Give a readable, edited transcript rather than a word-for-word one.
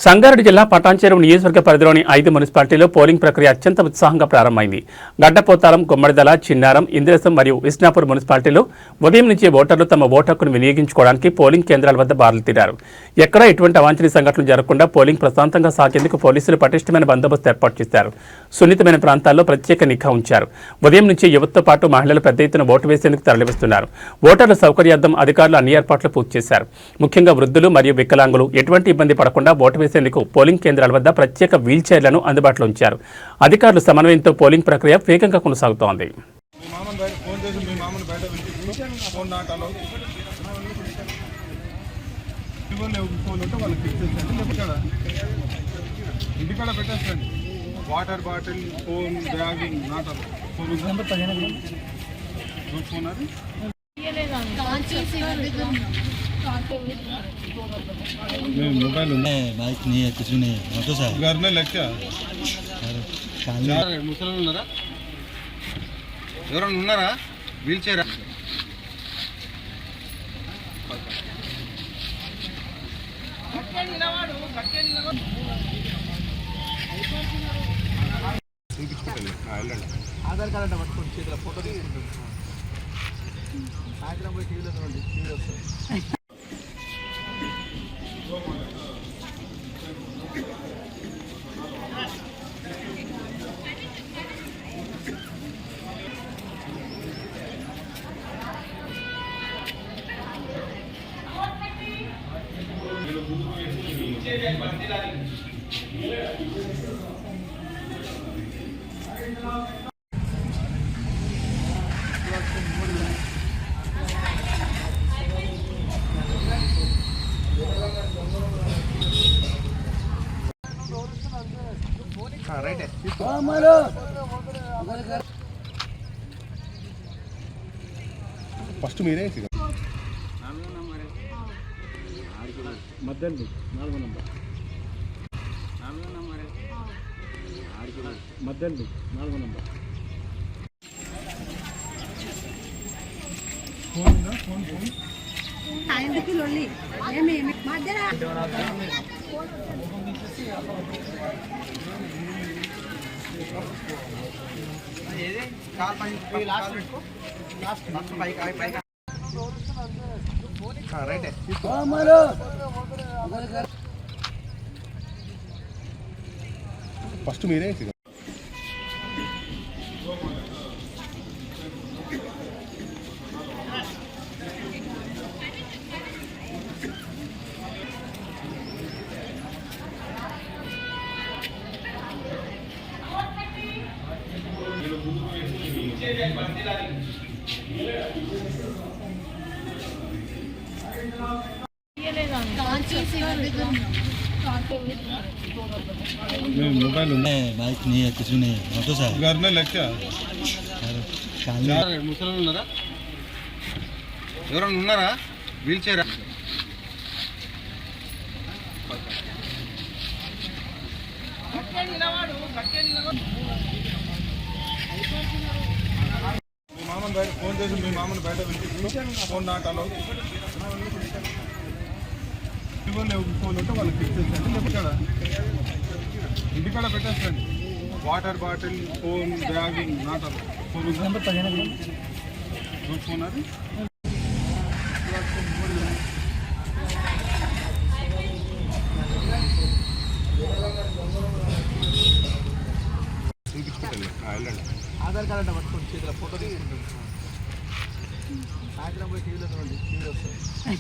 సంగారెడ్డి జిల్లా పటాన్చెరు నియోజకవర్గ పరిధిలోని 5 మున్సిపాలిటీల్లో పోలింగ్ ప్రక్రియ అత్యంత ఉత్సాహంగా ప్రారంభమైంది. గడ్డపోతారం, గుమ్మడిదల, చిన్నారం, ఇంద్రసం మరియు విస్నాపూర్ మున్సిపాలిటీలో ఉదయం నుంచి ఓటర్లు తమ ఓటు హక్కును వినియోగించుకోవడానికి పోలింగ్ కేంద్రాల వద్ద బారులు తీరారు. ఎక్కడా ఎటువంటి అవాంఛనీయ సంఘటనలు జరగకుండా పోలింగ్ ప్రశాంతంగా సాగేందుకు పోలీసులు పటిష్టమైన బందోబస్తు ఏర్పాటు చేశారు. సున్నితమైన ప్రాంతాల్లో ప్రత్యేక నిఘా ఉంచారు. ఉదయం నుంచి యువతతో పాటు మహిళలు పెద్ద ఎత్తున ఓటు వేసేందుకు తరలివస్తున్నారు. ఓటర్ల సౌకర్యార్థం అధికారులు అన్ని ఏర్పాట్లు పూర్తి చేశారు. ముఖ్యంగా వృద్ధులు మరియు వికలాంగులు ఎటువంటి ఇబ్బంది పడకుండా ఓటు వేసేందుకు పోలింగ్ కేంద్రాల వద్ద ప్రత్యేక వీల్ చైర్లను అందుబాటులో ఉంచారు. అధికారుల సమన్వయంతో పోలింగ్ ప్రక్రియ వేగంగా కొనసాగుతోంది. Water bottle, phone, bag, mobile bike नहीं है, कुछ नहीं है, ऑटो से घर में लग क्या ముసలు ఉన్నారా? ఎవరైనా ఉన్నారా? వీల్ చైర్ ఆధార్ కార్డు అంటే పట్టుకోండి, చేతిలో ఫోటో తీసుకుంటుంది. సాయంత్రం పోయి టీవీలో చూడండి, టీవీలో వస్తుంది. ఫస్ట్ మీరే మధ్యండి 4వ నంబర్ మధ్యండి 4వ నంబర్ ఫోన్ ఆయనకి లొల్లి ఏమి మధ్యన ఏది కాల్ పై లాస్ట్ పెట్టుకో, లాస్ట్ పై రైట్ ఫస్ట్ మీరే मोबाइल बाइक नहीं है, कुछ नहीं है, ऑटो से घर में लग क्या ముసలు ఉన్నారా? ఎవరైనా ఉన్నారా? వీల్ చైర్ మీ మామని బయట ఫోన్ చేసి మీ మామని బయట పిలిచి ఫోన్ నాటాలో ఫోన్ ఉంటే వాళ్ళకి ఫిక్స్ చేసేయండి. లేకపోతే ఇంటికాడ పెట్టేస్తాండి. వాటర్ బాటిల్, ఫోన్, బ్యాగ్, నాటాలో ఫోన్ అది ఆధార్ కార్డు అంటే పట్టుకోండి, చేతిలో ఫోటో తీసుకుంటుంది. సాయంత్రం పోయి టీవీలో చూడండి, టీవీలో వస్తుంది.